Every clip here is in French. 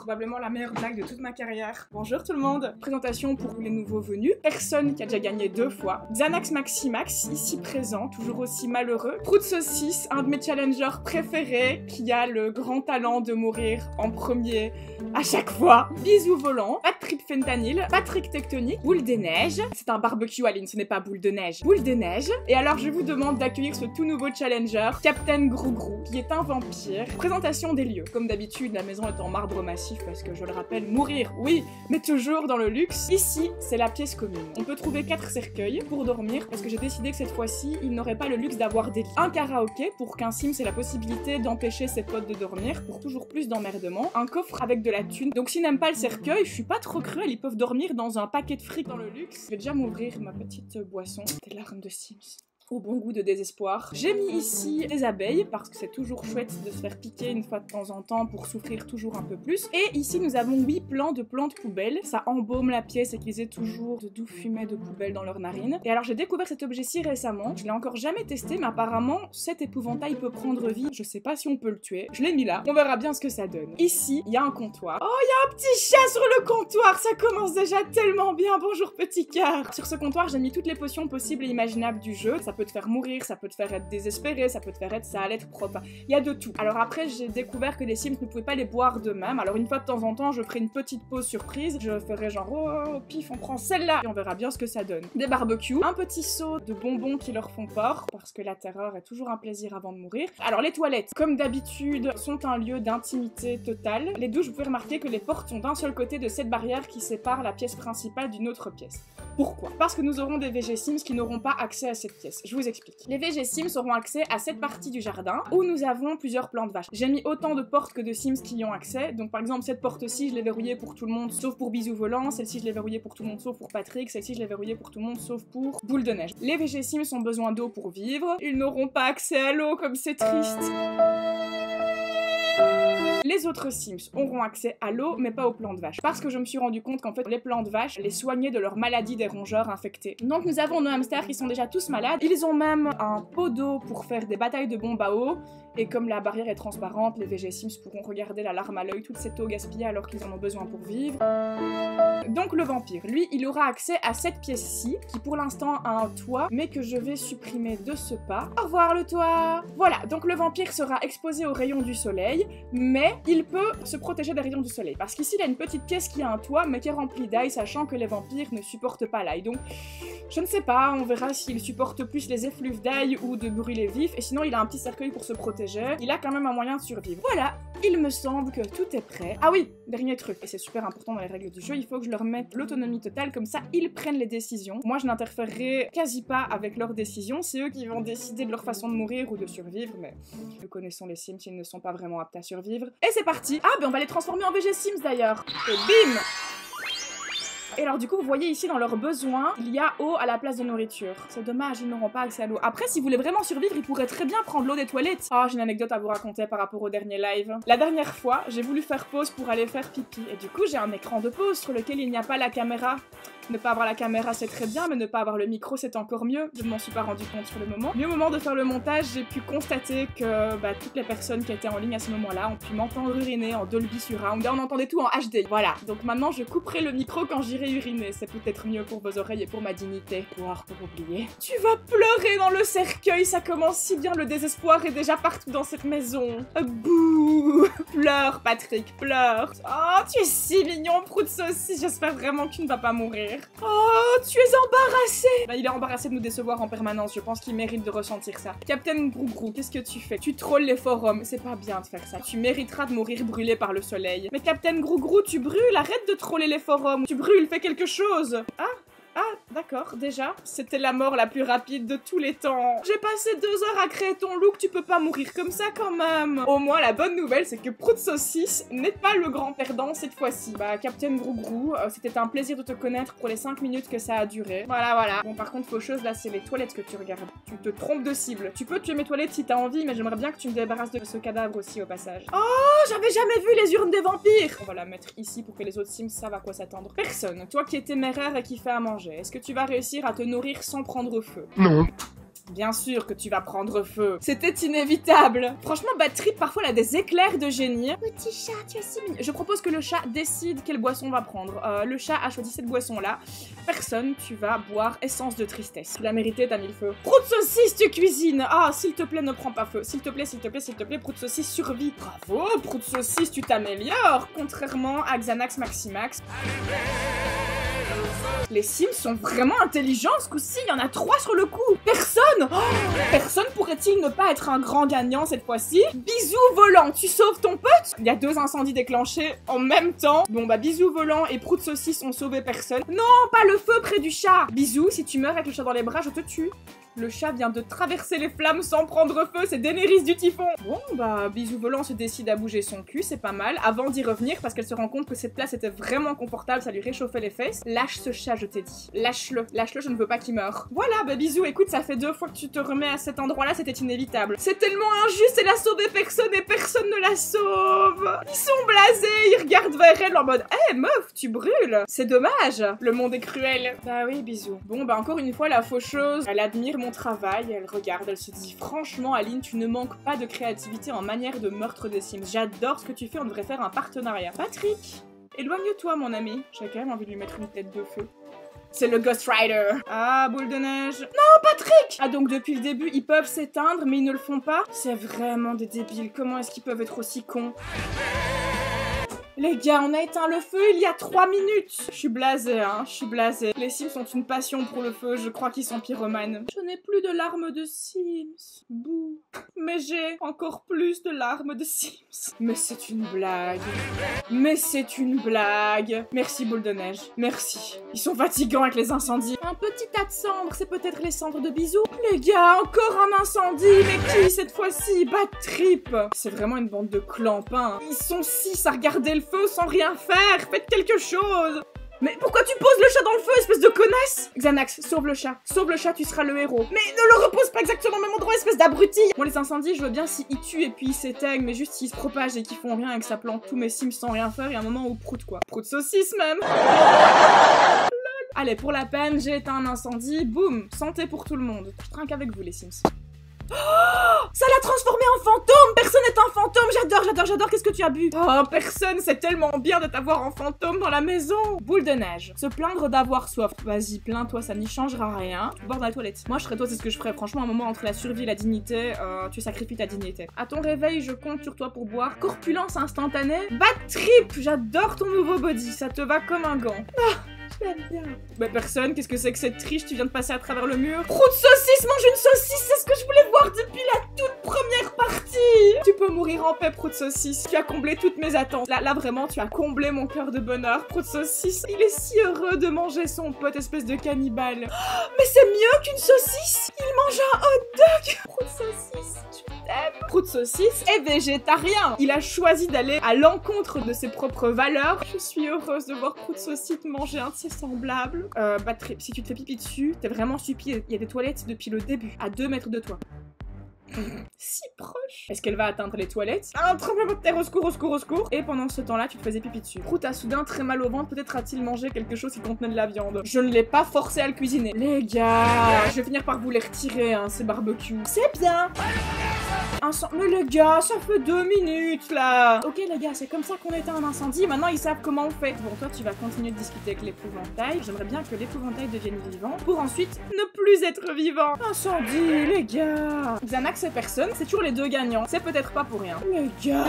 probablement la meilleure blague de toute ma carrière. Bonjour tout le monde. Présentation pour les nouveaux venus. Personne qui a déjà gagné 2 fois. Xanax Maximax, ici présent, toujours aussi malheureux. Prout Saucisse, un de mes challengers préférés, qui a le grand talent de mourir en premier à chaque fois. Bisous volant. Pas de trip fentanyl. Patrick Tectonique. Boule des neiges. C'est un barbecue Aline, ce n'est pas boule de neige. Boule des neiges. Et alors je vous demande d'accueillir ce tout nouveau challenger, Captain Grougrou, qui est un vampire. Présentation des lieux. Comme d'habitude, la maison est en marbre massif parce que je le rappelle, mourir, oui, mais toujours dans le luxe. Ici, c'est la pièce commune. On peut trouver 4 cercueils pour dormir parce que j'ai décidé que cette fois-ci, il n'aurait pas le luxe d'avoir des lits. Un karaoké pour qu'un Sims ait la possibilité d'empêcher ses potes de dormir pour toujours plus d'emmerdement. Un coffre avec de la thune. Donc s'ils n'aiment pas le cercueil, je suis pas trop cruelle, ils peuvent dormir dans un paquet de fric dans le luxe. Je vais déjà m'ouvrir ma petite boisson. Des larmes de Sims. Au bon goût de désespoir. J'ai mis ici des abeilles parce que c'est toujours chouette de se faire piquer une fois de temps en temps pour souffrir toujours un peu plus. Et ici nous avons 8 plants de plantes poubelles. Ça embaume la pièce et qu'ils aient toujours de doux fumets de poubelle dans leurs narines. Et alors j'ai découvert cet objet-ci récemment. Je l'ai encore jamais testé mais apparemment cet épouvantail peut prendre vie. Je sais pas si on peut le tuer. Je l'ai mis là. On verra bien ce que ça donne. Ici, il y a un comptoir. Oh, il y a un petit chat sur le comptoir. Ça commence déjà tellement bien. Bonjour petit cœur. Sur ce comptoir, j'ai mis toutes les potions possibles et imaginables du jeu. Ça peut te faire mourir, ça peut te faire être désespéré, ça peut te faire être sale, être propre, il y a de tout. Alors après j'ai découvert que les Sims ne pouvaient pas les boire d'eux-mêmes, alors une fois de temps en temps je ferai une petite pause surprise, je ferai genre oh pif on prend celle-là et on verra bien ce que ça donne. Des barbecues, un petit seau de bonbons qui leur font peur, parce que la terreur est toujours un plaisir avant de mourir. Alors les toilettes, comme d'habitude, sont un lieu d'intimité totale. Les douches, vous pouvez remarquer que les portes sont d'un seul côté de cette barrière qui sépare la pièce principale d'une autre pièce. Pourquoi? Parce que nous aurons des VG Sims qui n'auront pas accès à cette pièce. Je vous explique. Les VG Sims auront accès à cette partie du jardin où nous avons plusieurs plantes vaches. J'ai mis autant de portes que de Sims qui y ont accès. Donc par exemple cette porte-ci, je l'ai verrouillée pour tout le monde sauf pour Bisou Volant. Celle-ci, je l'ai verrouillée pour tout le monde sauf pour Patrick. Celle-ci, je l'ai verrouillée pour tout le monde sauf pour Boule de Neige. Les VG Sims ont besoin d'eau pour vivre. Ils n'auront pas accès à l'eau comme c'est triste. Les autres Sims auront accès à l'eau, mais pas aux plantes vaches. Parce que je me suis rendu compte qu'en fait, les plantes vaches les soignaient de leur maladie des rongeurs infectés. Donc nous avons nos hamsters qui sont déjà tous malades. Ils ont même un pot d'eau pour faire des batailles de bombes à eau. Et comme la barrière est transparente, les VG Sims pourront regarder la larme à l'œil, toute cette eau gaspillée alors qu'ils en ont besoin pour vivre. Donc le vampire, lui, il aura accès à cette pièce-ci, qui pour l'instant a un toit, mais que je vais supprimer de ce pas. Au revoir le toit! Voilà, donc le vampire sera exposé aux rayons du soleil, mais il peut se protéger des rayons du soleil. Parce qu'ici, il a une petite pièce qui a un toit, mais qui est remplie d'ail, sachant que les vampires ne supportent pas l'ail. Donc, je ne sais pas, on verra s'il supporte plus les effluves d'ail ou de brûler vif, et sinon il a un petit cercueil pour se protéger. Il a quand même un moyen de survivre. Voilà, il me semble que tout est prêt. Ah oui, dernier truc, et c'est super important dans les règles du jeu, il faut que je leur mette l'autonomie totale, comme ça ils prennent les décisions. Moi je n'interférerai quasi pas avec leurs décisions, c'est eux qui vont décider de leur façon de mourir ou de survivre, mais nous connaissons les Sims, ils ne sont pas vraiment aptes à survivre. Et c'est parti. Ah ben on va les transformer en VG Sims d'ailleurs. Et bim! Et alors du coup, vous voyez ici dans leurs besoins, il y a eau à la place de nourriture. C'est dommage, ils n'auront pas accès à l'eau. Après, s'ils voulaient vraiment survivre, ils pourraient très bien prendre l'eau des toilettes. Ah, j'ai une anecdote à vous raconter par rapport au dernier live. La dernière fois, j'ai voulu faire pause pour aller faire pipi. Et du coup, j'ai un écran de pause sur lequel il n'y a pas la caméra. Ne pas avoir la caméra, c'est très bien, mais ne pas avoir le micro, c'est encore mieux. Je ne m'en suis pas rendu compte sur le moment. Mais au moment de faire le montage, j'ai pu constater que toutes les personnes qui étaient en ligne à ce moment-là ont pu m'entendre uriner en Dolby Surround. Et on entendait tout en HD. Voilà. Donc maintenant, je couperai le micro quand j'irai uriner. C'est peut-être mieux pour vos oreilles et pour ma dignité. Boire pour oublier. Tu vas pleurer dans le cercueil, ça commence si bien, le désespoir est déjà partout dans cette maison. Bouh. Pleure, Patrick, pleure. Oh, tu es si mignon, Prout Saucisse. J'espère vraiment que tu ne vas pas mourir. Oh, tu es embarrassé! Bah, il est embarrassé de nous décevoir en permanence, je pense qu'il mérite de ressentir ça. Captain Grougrou, qu'est-ce que tu fais? Tu trolles les forums, c'est pas bien de faire ça. Tu mériteras de mourir brûlé par le soleil. Mais Captain Grougrou, tu brûles, arrête de troller les forums. Tu brûles, fais quelque chose. Ah, d'accord, déjà, c'était la mort la plus rapide de tous les temps. J'ai passé 2 heures à créer ton look, tu peux pas mourir comme ça quand même. Au moins, la bonne nouvelle, c'est que Prout Saucisse n'est pas le grand perdant cette fois-ci. Bah, Captain Grougrou, c'était un plaisir de te connaître pour les 5 minutes que ça a duré. Voilà. Bon, par contre, faucheuse, là, c'est les toilettes que tu regardes. Tu te trompes de cible. Tu peux tuer mes toilettes si t'as envie, mais j'aimerais bien que tu me débarrasses de ce cadavre aussi, au passage. Oh, j'avais jamais vu les urnes des vampires! On va la mettre ici pour que les autres Sims savent à quoi s'attendre. Personne. Toi qui es téméraire et qui fait à manger. Est-ce que tu vas réussir à te nourrir sans prendre feu? Non. Bien sûr que tu vas prendre feu. C'était inévitable. Franchement, Bad Trip, parfois, elle a des éclairs de génie. Petit chat, tu es si mignon. Je propose que le chat décide quelle boisson on va prendre. Le chat a choisi cette boisson-là. Personne, tu vas boire essence de tristesse. Tu l'as mérité, t'as mis le feu. Prout de saucisse, tu cuisines. Ah, s'il te plaît, ne prends pas feu. S'il te plaît, s'il te plaît, s'il te plaît, Prout de saucisse survit. Bravo, Prout de saucisse, tu t'améliores. Contrairement à Xanax Maximax. Les Sims sont vraiment intelligents ce coup-ci, il y en a 3 sur le coup. Personne Personne pourrait-il ne pas être un grand gagnant cette fois-ci? Bisous volant, tu sauves ton pote? Il y a 2 incendies déclenchés en même temps. Bon bah bisous volant et Prout saucisse ont sauvé personne. Non, pas le feu près du chat. Bisous, si tu meurs avec le chat dans les bras, je te tue. Le chat vient de traverser les flammes sans prendre feu, c'est Daenerys du typhon. Bon, bah, Bisou Volant se décide à bouger son cul, c'est pas mal, avant d'y revenir parce qu'elle se rend compte que cette place était vraiment confortable, ça lui réchauffait les fesses. Lâche ce chat, je t'ai dit. Lâche-le. Lâche-le, je ne veux pas qu'il meure. Voilà, bah Bisou, écoute, ça fait 2 fois que tu te remets à cet endroit-là, c'était inévitable. C'est tellement injuste, elle a sauvé personne et personne ne la sauve. Ils sont blasés, ils regardent vers elle en mode « Hé, meuf, tu brûles !» C'est dommage, le monde est cruel. Bah oui, Bisou. Bon, bah encore une fois, la faucheuse, elle admire mon travail, elle regarde, elle se dit franchement Aline, tu ne manques pas de créativité en manière de meurtre des Sims. J'adore ce que tu fais, on devrait faire un partenariat. Patrick, éloigne-toi mon ami. J'ai quand même envie de lui mettre une tête de feu. C'est le Ghost Rider. Ah, boule de neige. Non, Patrick! Ah, donc depuis le début, ils peuvent s'éteindre, mais ils ne le font pas? C'est vraiment des débiles. Comment est-ce qu'ils peuvent être aussi cons? Les gars, on a éteint le feu il y a 3 minutes. Je suis blasée, hein, je suis blasée. Les Sims ont une passion pour le feu, je crois qu'ils sont pyromanes. Je n'ai plus de larmes de Sims. Bouh. Mais j'ai encore plus de larmes de Sims. Mais c'est une blague. Mais c'est une blague. Merci, boule de neige. Merci. Ils sont fatigants avec les incendies. Un petit tas de cendres, c'est peut-être les cendres de Bisou. Les gars, encore un incendie. Mais qui cette fois-ci? Bad Trip. C'est vraiment une bande de clampins. Ils sont 6 à regarder le feu sans rien faire, faites quelque chose. Mais pourquoi tu poses le chat dans le feu, espèce de connasse? Xanax, sauve le chat, tu seras le héros. Mais ne le repose pas exactement au même endroit, espèce d'abruti. Moi les incendies, je veux bien s'ils tuent et puis ils s'éteignent, mais juste s'ils se propagent et qu'ils font rien et que ça plante tous mes Sims sans rien faire, il y a un moment où prout quoi. Prout saucisse même. Allez, pour la peine, j'ai éteint un incendie, boum, santé pour tout le monde. Je trinque avec vous les Sims. Oh, ça l'a transformé en fantôme. Personne n'est un fantôme. J'adore, qu'est-ce que tu as bu? Oh, personne, c'est tellement bien de t'avoir en fantôme dans la maison. Boule de neige. Se plaindre d'avoir soif. Vas-y, plains-toi, ça n'y changera rien. Tu bois dans la toilette. Moi, je serais toi, c'est ce que je ferais. Franchement, un moment entre la survie et la dignité, tu sacrifies ta dignité. À ton réveil, je compte sur toi pour boire. Corpulence instantanée. Bad Trip. J'adore ton nouveau body. Ça te va comme un gant. Ah, j'aime bien. Bah personne, qu'est-ce que c'est que cette triche? Tu viens de passer à travers le mur. Prout saucisse, mange une saucisse, c'est ce que je voulais voir depuis la toute première partie. Tu peux mourir en paix, Prout saucisse. Tu as comblé toutes mes attentes. Là vraiment, tu as comblé mon cœur de bonheur, Prout saucisse. Il est si heureux de manger son pote, espèce de cannibale. Oh, mais c'est mieux qu'une saucisse. Il mange un hot dog. Prout saucisse, tu t'aimes. Prout saucisse est végétarien. Il a choisi d'aller à l'encontre de ses propres valeurs. Je suis heureuse de voir Prout saucisse manger un de ses semblables. Bad Trip, si tu te fais pipi dessus, t'es vraiment stupide. Il y a des toilettes depuis le début, à 2 mètres de toi. Si proche. Est-ce qu'elle va atteindre les toilettes? Un tremblement de terre, au secours, au secours, au secours. Et pendant ce temps-là, tu te faisais pipi dessus. Prout a soudain très mal au ventre, peut-être a-t-il mangé quelque chose qui contenait de la viande. Je ne l'ai pas forcé à le cuisiner. Les gars, je vais finir par vous les retirer, hein, ces barbecues. C'est bien. Mais les gars, ça fait 2 minutes là. Ok les gars, c'est comme ça qu'on éteint un incendie, maintenant ils savent comment on fait. Bon, toi tu vas continuer de discuter avec l'épouvantail. J'aimerais bien que l'épouvantail devienne vivant pour ensuite ne plus être vivant. Incendie, les gars. Xanax et personne, c'est toujours les 2 gagnants. C'est peut-être pas pour rien. Les gars,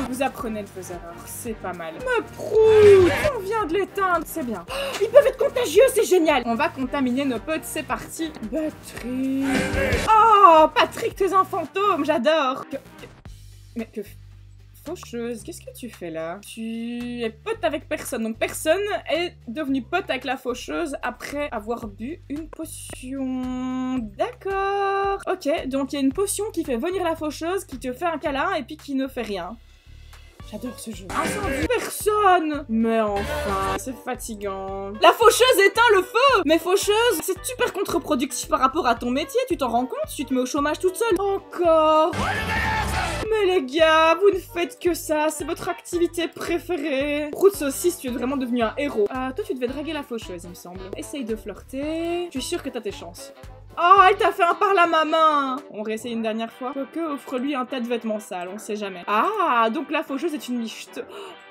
vous apprenez de vos erreurs, c'est pas mal. Mais Prout, on vient de l'éteindre, c'est bien. Ils peuvent être contagieux, c'est génial. On va contaminer nos potes, c'est parti. Patrick. Oh, Patrick, t'es un fantôme, j'adore. Mais que... Faucheuse, qu'est-ce que tu fais là? Tu es pote avec personne, donc personne est devenu pote avec la faucheuse après avoir bu une potion. D'accord. Ok, donc il y a une potion qui fait venir la faucheuse, qui te fait un câlin et puis qui ne fait rien. J'adore ce jeu. Incendie, personne. Mais enfin, c'est fatigant. La faucheuse éteint le feu. Mais faucheuse, c'est super contre-productif par rapport à ton métier, tu t'en rends compte? Tu te mets au chômage toute seule. Encore. Mais les gars, vous ne faites que ça, c'est votre activité préférée. Prout saucisse, tu es vraiment devenu un héros. Toi, tu devais draguer la faucheuse, il me semble. Essaye de flirter. Je suis sûre que t'as tes chances. Oh, elle t'a fait un par la main. On réessaye une dernière fois. Quoique, offre-lui un tas de vêtements sales, on sait jamais. Ah, donc la faucheuse est une michto.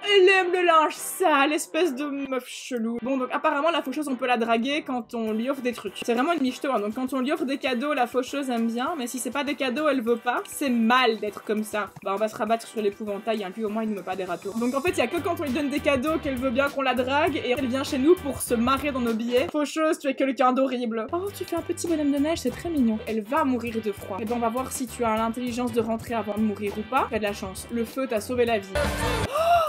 Elle aime le linge sale, espèce de meuf chelou. Bon, donc apparemment, la faucheuse, on peut la draguer quand on lui offre des trucs. C'est vraiment une michto, hein. Donc quand on lui offre des cadeaux, la faucheuse aime bien. Mais si c'est pas des cadeaux, elle veut pas. C'est mal d'être comme ça. Bah, on va se rabattre sur l'épouvantail, hein. Lui, au moins, il ne met pas des ratours. Donc en fait, il y a que quand on lui donne des cadeaux qu'elle veut bien qu'on la drague. Et elle vient chez nous pour se marrer dans nos billets. Faucheuse, tu es quelqu'un d'horrible. Oh, tu fais un petit bonhomme de neige, c'est très mignon. Elle va mourir de froid. Et ben, on va voir si tu as l'intelligence de rentrer avant de mourir ou pas. T'as de la chance. Le feu t'a sauvé la vie.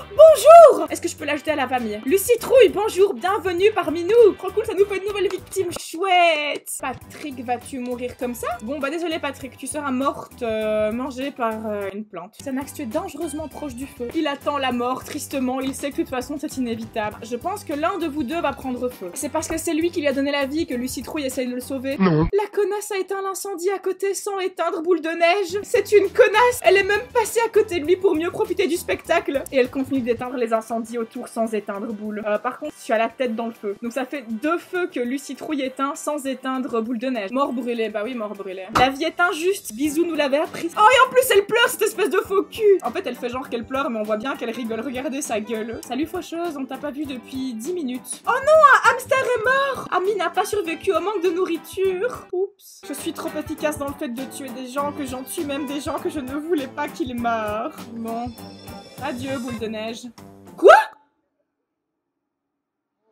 Bonjour! Est-ce que je peux l'ajouter à la famille? Lucie Trouille, bonjour, bienvenue parmi nous! Trop cool, ça nous fait une nouvelle victime, chouette! Patrick, vas-tu mourir comme ça? Bon bah désolé Patrick, tu seras morte mangée par une plante. Xanax, tu es dangereusement proche du feu. Il attend la mort, tristement, il sait que de toute façon c'est inévitable. Je pense que l'un de vous deux va prendre feu. C'est parce que c'est lui qui lui a donné la vie que Lucie Trouille essaye de le sauver. Non. La connasse a éteint l'incendie à côté sans éteindre Boule de Neige. C'est une connasse! Elle est même passée à côté de lui pour mieux profiter du spectacle. Et elle continue d'éteindre les incendies autour sans éteindre Boule. Par contre, tu as la tête dans le feu. Donc ça fait 2 feux que Lucie Trouille éteint sans éteindre Boule de Neige. Mort brûlée, bah oui, mort brûlée. La vie est injuste, Bisou nous l'avait appris. Oh, et en plus elle pleure, cette espèce de faux cul. En fait, elle fait genre qu'elle pleure, mais on voit bien qu'elle rigole. Regardez sa gueule. Salut faucheuse, on t'a pas vu depuis 10 minutes. Oh non, un hamster est mort. Ami n'a pas survécu au manque de nourriture. Oups. Je suis trop efficace dans le fait de tuer des gens que j'en tue, même des gens que je ne voulais pas qu'ils meurent. Bon. Adieu, Boule de Neige. Quoi?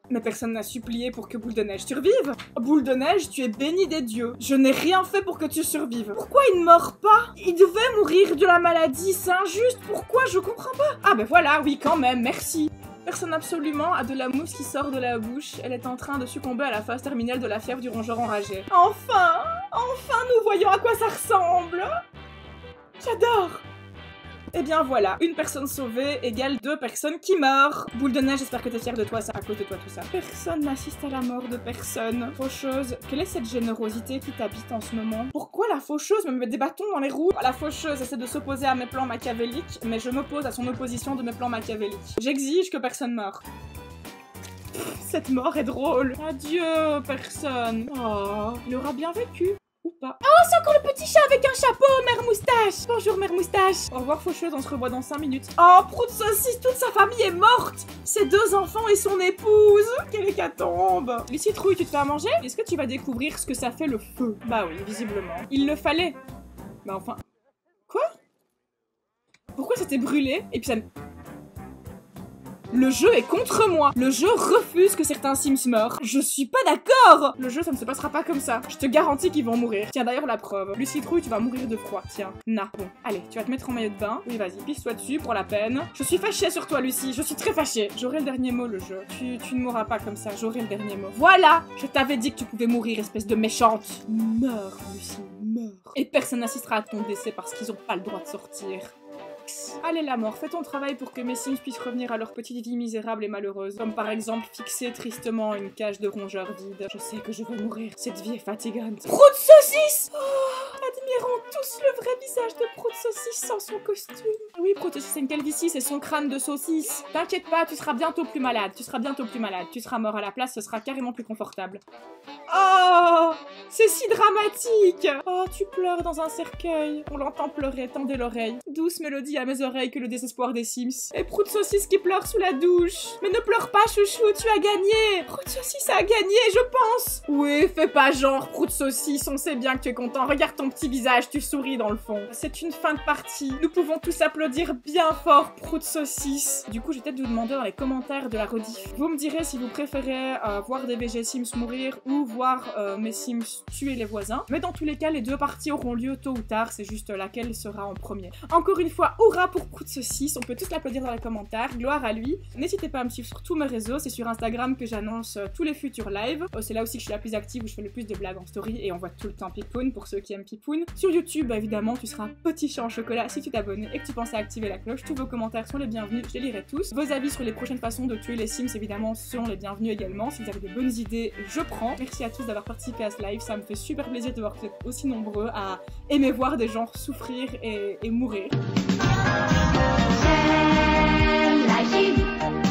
Mais personne n'a supplié pour que Boule de Neige survive. Boule de Neige, tu es béni des dieux. Je n'ai rien fait pour que tu survives. Pourquoi il ne meurt pas? Il devait mourir de la maladie, c'est injuste. Pourquoi? Je comprends pas. Ah ben voilà, oui quand même, merci. Personne absolument a de la mousse qui sort de la bouche. Elle est en train de succomber à la phase terminale de la fièvre du rongeur enragé. Enfin! Enfin, nous voyons à quoi ça ressemble. J'adore. Et bien voilà, une personne sauvée égale 2 personnes qui meurent. Boule de Neige, j'espère que t'es fière de toi, ça à cause de toi tout ça. Personne n'assiste à la mort de personne. Faucheuse, quelle est cette générosité qui t'habite en ce moment? Pourquoi la faucheuse me met des bâtons dans les roues? La faucheuse essaie de s'opposer à mes plans machiavéliques, mais je m'oppose à son opposition de mes plans machiavéliques. J'exige que personne meure. Cette mort est drôle. Adieu, personne. Oh, il aura bien vécu. Ou pas. Oh, c'est encore le petit chat avec un chapeau, Mère Moustache. Bonjour, Mère Moustache. Au revoir, faucheuse, on se revoit dans 5 minutes. Oh, Prout Saucisse, toute sa famille est morte. Ses 2 enfants et son épouse. Quelle hécatombe. Lucie Trouille, tu te fais à manger? Est-ce que tu vas découvrir ce que ça fait le feu? Bah oui, visiblement. Il le fallait. Bah enfin... Quoi? Pourquoi c'était brûlé? Et puis ça... Le jeu est contre moi. Le jeu refuse que certains Sims meurent. Je suis pas d'accord. Le jeu, ça ne se passera pas comme ça. Je te garantis qu'ils vont mourir. Tiens, d'ailleurs, la preuve. Lucie Trouille, tu vas mourir de froid. Tiens, na. Bon, allez, tu vas te mettre en maillot de bain. Oui, vas-y, pisse-toi dessus pour la peine. Je suis fâchée sur toi, Lucie. Je suis très fâchée. J'aurai le dernier mot, le jeu. Tu ne mourras pas comme ça. J'aurai le dernier mot. Voilà. Je t'avais dit que tu pouvais mourir, espèce de méchante. Meurs, Lucie, meurs. Et personne n'assistera à ton décès parce qu'ils ont pas le droit de sortir. Allez la mort, fais ton travail pour que mes Sims puissent revenir à leur petite vie misérable et malheureuse. Comme par exemple fixer tristement une cage de rongeurs vide. Je sais que je vais mourir, cette vie est fatigante. Prout Saucisse! Oh, admirons tous le vrai visage de Prout Saucisse sans son costume. Oui, Prout Saucisse, c'est une calvitie, c'est son crâne de saucisse. T'inquiète pas, tu seras bientôt plus malade. Tu seras bientôt plus malade. Tu seras mort à la place, ce sera carrément plus confortable. Oh, c'est si dramatique. Oh, tu pleures dans un cercueil. On l'entend pleurer, tendez l'oreille. Douce mélodie à mes oreilles que le désespoir des Sims. Et Prout Saucisse qui pleure sous la douche. Mais ne pleure pas, chouchou, tu as gagné. Prout Saucisse a gagné, je pense. Oui, fais pas genre, Prout Saucisse, on sait bien que tu es content. Regarde ton petit visage, tu souris dans le fond. C'est une fin de partie. Nous pouvons tous applaudir bien fort, Prout Saucisse. Du coup, je vais peut-être vous demander dans les commentaires de la rediff. Vous me direz si vous préférez voir des VG Sims mourir ou voir mes Sims tuer les voisins. Mais dans tous les cas, les 2 parties auront lieu tôt ou tard. C'est juste laquelle sera en premier. Encore une fois, hurrah pour Prout Saucisse. On peut tous l'applaudir dans les commentaires. Gloire à lui. N'hésitez pas à me suivre sur tous mes réseaux. C'est sur Instagram que j'annonce tous les futurs lives. C'est là aussi que je suis la plus active, où je fais le plus de blagues en story et on voit tout le temps Pipoun pour ceux qui aiment Pipoun. Sur YouTube, évidemment, tu seras un petit chat en chocolat si tu t'abonnes et que tu penses à activer la cloche. Tous vos commentaires sont les bienvenus. Je les lirai tous. Vos avis sur les prochaines façons de tuer les Sims, évidemment, sont les bienvenus également. Si vous avez des bonnes idées, je prends. Merci à tous d'avoir participé à ce live. Ça me fait super plaisir de voir que vous êtes aussi nombreux à aimer voir des gens souffrir et mourir. J'aime la Chine.